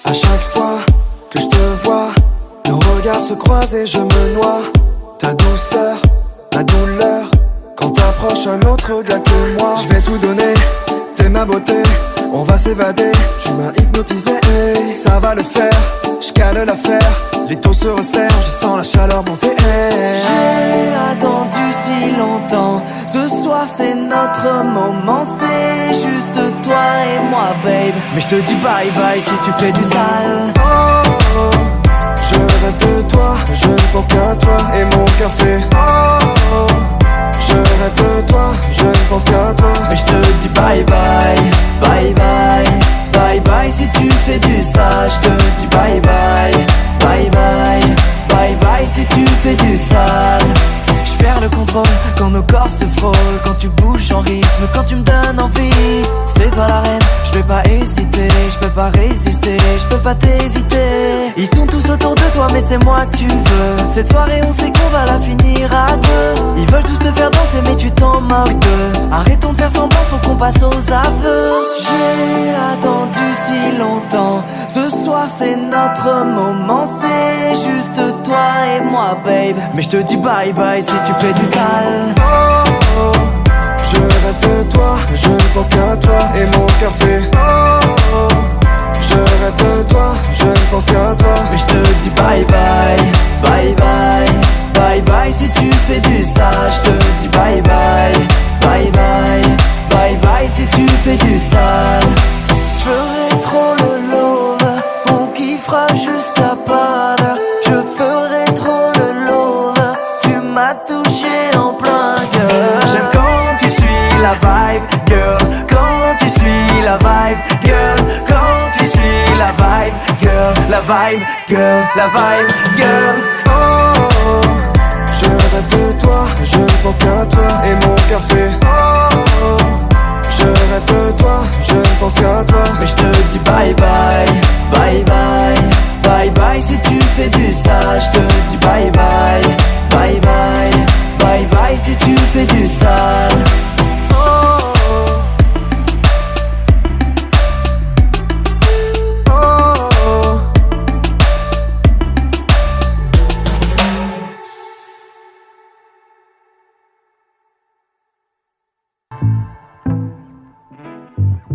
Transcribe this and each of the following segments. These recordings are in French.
À chaque fois que je te vois, nos regards se croisent et je me noie. Ta douceur, la douleur, quand t'approches un autre gars que moi. Je vais tout donner, t'es ma beauté, on va s'évader. Tu m'as hypnotisé, ça va le faire. Je cale l'affaire, les taux se resserrent, je sens la chaleur monter. J'ai attendu si longtemps, ce soir c'est notre moment. C'est juste toi et moi babe, mais je te dis bye bye si tu fais du sale. Oh, oh. Je rêve de toi, je ne pense qu'à toi et mon cœur fait oh, oh. Je rêve de toi, je ne pense qu'à toi, mais je te dis bye bye, bye bye, bye bye si tu fais du sale. Je te dis bye bye, bye bye, bye bye si tu fais du sale. Je perds le contrôle quand nos corps se frôlent, quand tu bouges en rythme, quand tu me donnes envie. C'est toi la reine, je vais pas hésiter, je peux pas résister, je peux pas t'éviter. Ils tournent tous autour de toi mais c'est moi que tu veux. Cette soirée on sait qu'on va la finir à deux. Ils veulent tous te faire danser mais tu t'en moques d'eux. Arrêtons de faire semblant, faut qu'on passe aux aveux. J'ai attendu si longtemps, ce soir c'est notre moment. C'est juste toi et moi babe, mais je te dis bye bye si tu fais du sale. oh, oh. Je rêve de toi, je ne pense qu'à toi et mon cœur fait oh, oh. Je rêve de toi, je ne pense qu'à toi, mais je te dis bye bye, bye bye, bye bye si tu fais du sale. Je te dis bye bye, bye bye, bye bye si tu fais du sale. Je ferai trop le love, on kiffera jusqu'à pas d'heure. Je ferai trop le love, tu m'as touché en plein cœur. J'aime quand tu suis la vibe, girl, quand tu suis la vibe, girl, quand tu suis la vibe, girl, la vibe, girl, la vibe, girl. oh, oh. Je rêve de toi, je ne pense qu'à toi et mon cœur fait oh, oh. Je rêve de toi, je ne pense qu'à toi, mais je te dis bye bye, bye bye, bye bye si tu fais du sale. Je te dis bye bye, bye bye, bye bye si tu fais du sale.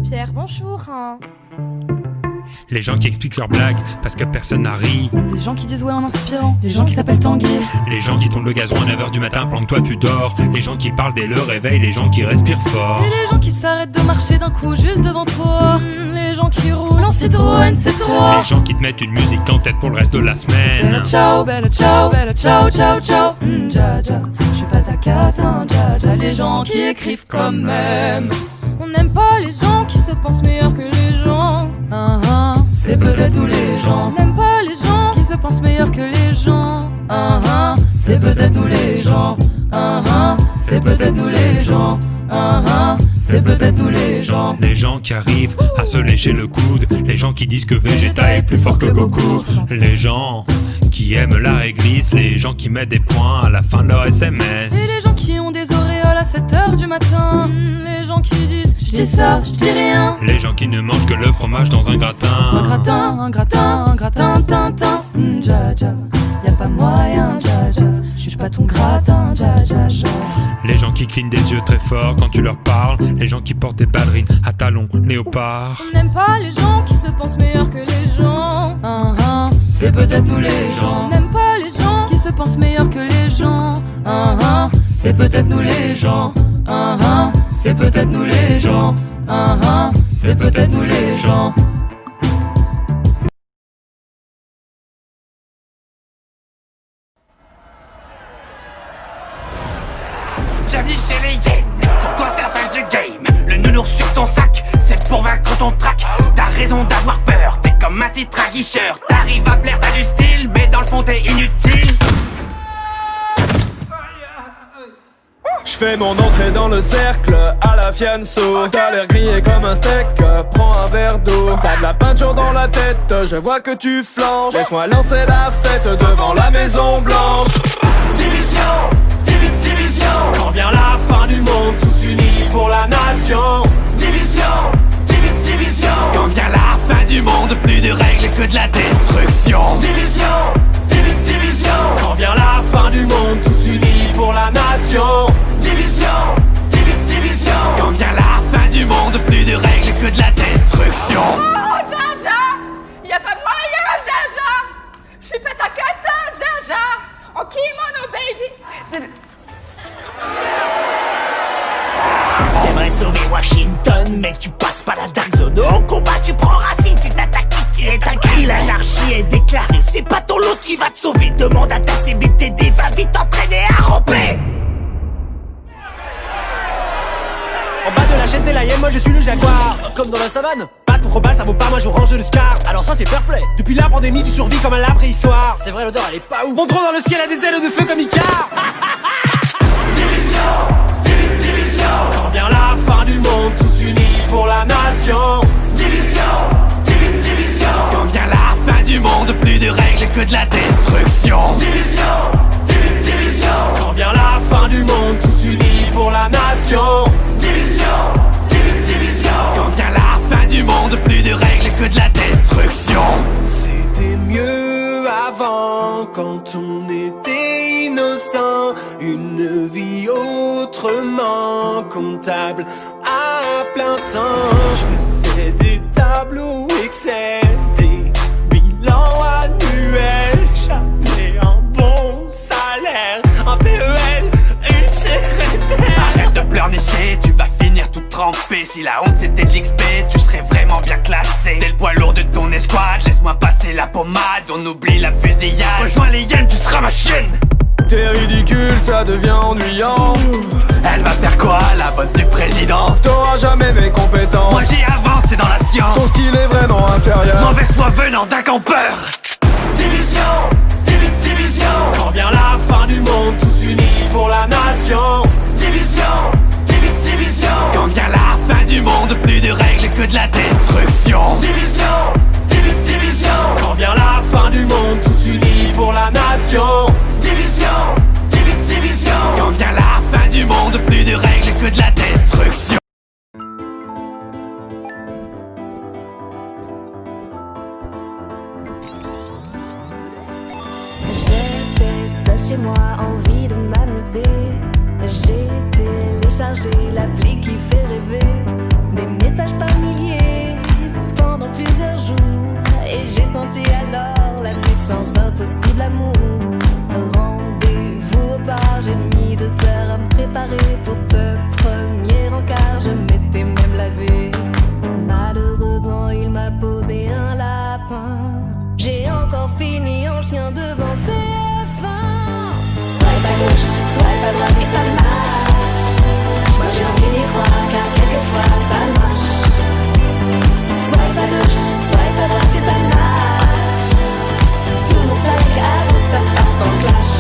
Pierre, bonjour. Les gens qui expliquent leurs blagues parce que personne n'a ri. Les gens qui disent ouais en inspirant. Les gens qui s'appellent Tanguy. Les gens qui tournent le gazon à 9h du matin pendant que toi tu dors. Les gens qui parlent dès le réveil. Les gens qui respirent fort. Et les gens qui s'arrêtent de marcher d'un coup juste devant toi. Les gens qui roulent en Citroën C3. Les gens qui te mettent une musique en tête pour le reste de la semaine. Bella ciao, bella ciao, bella ciao, ciao, ciao. Dja dja, je suis pas ta cata, dja dja. Les gens qui écrivent quand même. On n'aime pas les gens qui se pensent meilleurs que les gens. C'est peut-être nous les gens. On n'aime pas les gens qui se pensent meilleurs que les gens. C'est peut-être nous les gens. C'est peut-être nous les gens. C'est peut-être nous les gens. Les gens qui arrivent à se lécher le coude. Les gens qui disent que Vegeta est plus fort que Goku. Les gens qui aiment la réglisse. Les gens qui mettent des points à la fin de leur SMS. Et les gens qui ont des auréoles à 7h du matin. Les gens qui disent je dis ça, je dis rien. Les gens qui ne mangent que le fromage dans un gratin. Un gratin, un gratin, un gratin, tintin. Dja dja, y'a pas moyen, dja dja. Je suis pas ton gratin, dja dja dja. Les gens qui clignent des yeux très fort quand tu leur parles. Les gens qui portent des ballerines à talons léopard. On n'aime pas les gens qui se pensent meilleurs que les gens. C'est peut-être nous les gens. On n'aime pas les gens qui se pensent meilleurs que les gens. C'est peut-être nous les gens. C'est peut-être nous les gens. C'est peut-être nous les gens. Bienvenue chez les Yens. Pour toi c'est la fin du game. Le nounours sur ton sac, c'est pour vaincre ton trac. T'as raison d'avoir peur, t'es comme un titre aguicheur. T'arrives à plaire, t'as du style, mais dans le fond t'es inutile. J'fais mon entrée dans le cercle à la fianso. T'as l'air grillé comme un steak, prends un verre d'eau. T'as de la peinture dans la tête, je vois que tu flanches. Laisse-moi lancer la fête devant la Maison Blanche. Division, division. Quand vient la fin du monde, tous unis pour la nation. Division, division. Quand vient la fin du monde, plus de règles que que de la destruction. Division, division. Quand vient la fin du monde, tous unis pour la nation. Division, division. Quand vient la fin du monde, plus de règles que de la destruction. Oh, Jaja! Y'a pas moyen, Jaja! J'suis pas ta cata, Jaja! En kimono, baby! T'aimerais sauver Washington, mais tu passes pas la dark zone. Au combat, tu prends racine, c'est ta tactique qui est un cri. L'anarchie est déclarée, c'est pas ton lot qui va te sauver. Demande à ta CBTD, va vite t'entraîner à ramper. En bas de la chaîne t'es la hyène, moi je suis le jaguar. Comme dans la savane, pas de contre-balle, ça vaut pas, moi je range le scar. Alors ça c'est fair play. Depuis la pandémie tu survis comme à la préhistoire. C'est vrai l'odeur elle est pas ouf. Mon drone dans le ciel a des ailes de feu comme Icar. Division, division. Quand vient la fin du monde, tous unis pour la nation. Division, division. Quand vient la fin du monde, plus de règles que de la destruction. Division, division. Quand vient la fin du monde, tous unis pour la nation. Division, division. Quand vient la fin du monde, plus de règles que de la destruction. C'était mieux avant quand on était innocent. Une vie autrement comptable à plein temps. Je faisais des tableaux Excel, des bilans annuels. J'avais un bon salaire, un PEL, une secrétaire. Arrête de pleurnicher, tu vas finir tout trempé. Si la honte c'était de l'XP, tu serais vraiment bien classé. T'es le poids lourd de ton escouade, laisse-moi passer la pommade. On oublie la fusillade, rejoins les hyènes, tu seras ma chienne. T'es ridicule, ça devient ennuyant. Elle va faire quoi, la bonne du président? T'auras jamais mes compétences. Moi j'y avance, c'est dans la science. Ton skill est vraiment inférieur. Mauvaise foi venant d'un campeur. Division, division. Quand vient la fin du monde, tous unis pour la nation. Division, division. Quand vient la fin du monde, plus de règles que de la destruction. Division, division. Quand vient la fin du monde, tous unis pour la nation. Division, division. Quand vient la fin du monde, plus de règles que de la destruction. J'étais seule chez moi, envie de m'amuser. J'ai téléchargé l'appli qui fait rêver. Des messages par milliers pendant plusieurs jours. Et j'ai senti alors la naissance d'un possible amour. Rendez-vous au bar, j'ai mis 2 heures à me préparer pour ce premier encart. Je m'étais même lavé. Malheureusement, il m'a posé un lapin. J'ai encore fini en chien devant TF1. Swipe à gauche, swipe à droite et ça marche. Moi j'ai envie d'y croire car quelquefois ça marche. Swipe à gauche, swipe à droite et ça marche. Tout mon sac avant ça part en clash.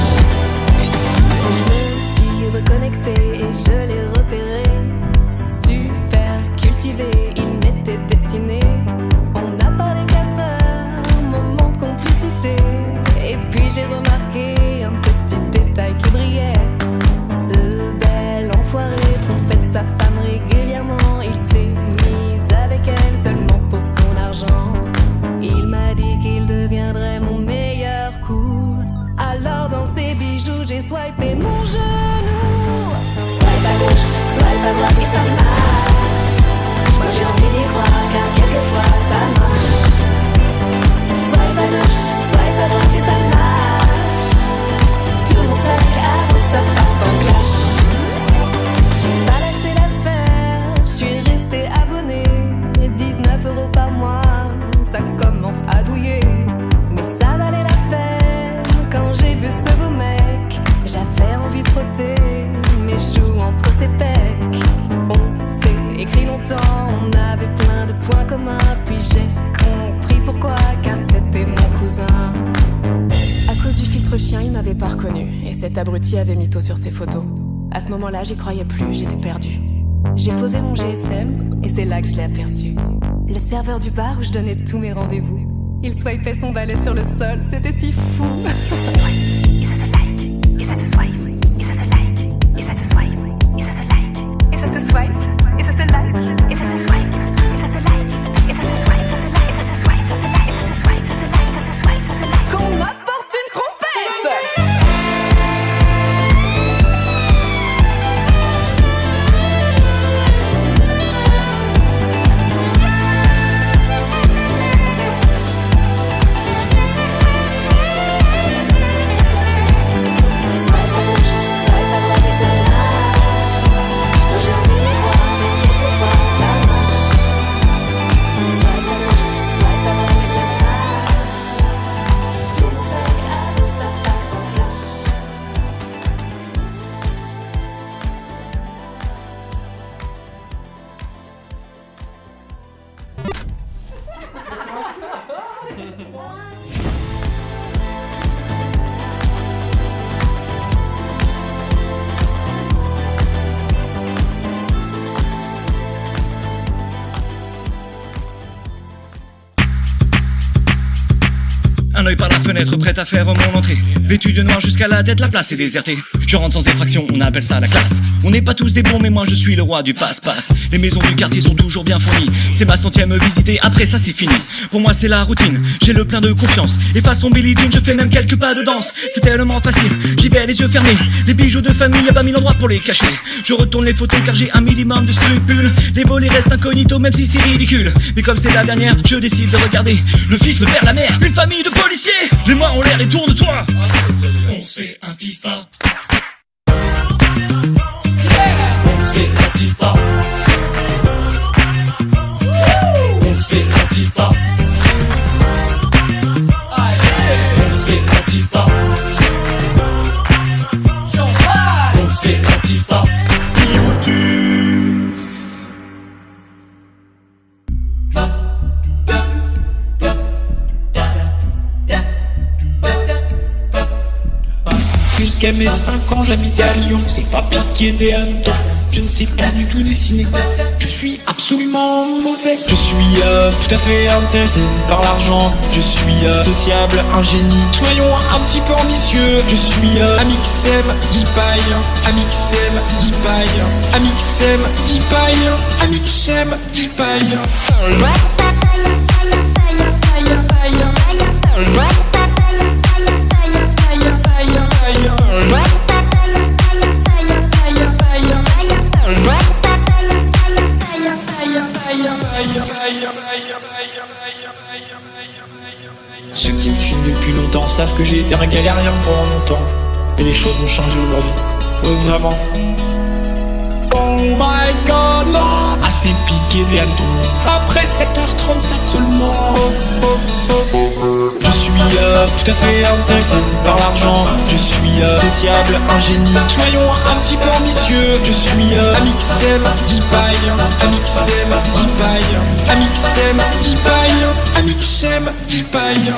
Je me suis reconnectée et je l'ai repéré. Super cultivé, il m'était destiné. On a parlé 4 heures, moment de complicité. Et puis j'ai remarqué un petit détail qui brillait. Ce bel enfoiré trompait sa femme régulièrement. Il s'est mis avec elle seulement pour son argent. Il m'a dit qu'il deviendrait mon meilleur coup. Alors dans ses bijoux j'ai swipé mon genou. Swipe à gauche, swipe à droite et ça marche. Moi j'ai envie d'y croire car quelquefois ça marche. Swipe à gauche, swipe à droite et ça marche. Tout mon sac avant ça part en clash. J'ai pas lâché l'affaire, je suis restée abonnée. 19 € par mois, ça commence à douiller. Mais ça valait la peine quand j'ai vu ce beau mec. J'avais envie de frotter mes joues entre ses pecs. On s'est écrit longtemps, on avait plein de points communs. Puis j'ai compris pourquoi, car c'était mon cousin. À cause du filtre chien, il m'avait pas reconnu. Et cet abruti avait mytho sur ses photos. À ce moment-là, j'y croyais plus, j'étais perdue. J'ai posé mon GSM et c'est là que je l'ai aperçu. Le serveur du bar où je donnais tous mes rendez-vous. Il swipait son balai sur le sol, c'était si fou. Et ça se like, et ça se swipe, et ça se like, et ça se swipe, et ça se like, et ça se swipe, et ça se like, et ça se swipe, et ça se like, et ça se swipe, ça se like, et ça se swipe, ça se like, et ça se swipe, ça se être prête à faire mon entrée. Vêtu de noir jusqu'à la tête, la place est désertée. Je rentre sans effraction, on appelle ça la classe. On n'est pas tous des bons, mais moi je suis le roi du passe-passe. Les maisons du quartier sont toujours bien fournies. C'est ma 100e visitée, après ça c'est fini. Pour moi c'est la routine, j'ai le plein de confiance. Et façon Billie Jean, je fais même quelques pas de danse. C'est tellement facile, j'y vais les yeux fermés. Les bijoux de famille, y'a pas mille endroits pour les cacher. Je retourne les photos car j'ai un minimum de scrupules. Les volets restent incognito même si c'est ridicule. Mais comme c'est la dernière, je décide de regarder le fils, le père, la mère, une famille de policiers. Les mains en l'air et tourne-toi. On se fait un FIFA. On se fait un FIFA. On se fait un FIFA. On se fait un FIFA. On se fait un FIFA. Jusqu'à mes 5 ans j'habitais à Lyon, c'est pas piquer des hannetons. Je ne sais pas du tout dessiner, je suis absolument mauvais. Je suis tout à fait intéressé par l'argent, je suis sociable, un génie. Soyons un petit peu ambitieux, je suis Amixem, Dipaille, Amixem, Dipaille, Amixem, Dipaille, Amixem, Dipaille. Ceux qui me suivent depuis longtemps savent que j'ai été un galérien pendant longtemps. Mais les choses ont changé aujourd'hui. Vraiment. Oh my god, non! Assez piqué des hannetons. Après 7h37 seulement. Je suis tout à fait intéressé par l'argent. Je suis sociable, un génie. Soyons un petit peu ambitieux. Je suis Amixem, Dipaille, Amixem, Dipaille, Amixem, Dipaille, Amixem, Dipaille.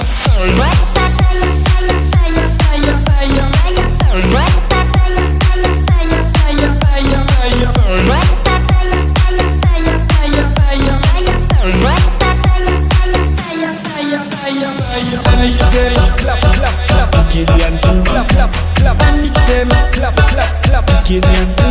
Amixem, clap, clap, clap, piquer des hannetons. Clap, clap, clap, Amixem, clap, clap, clap, piquer des hannetons.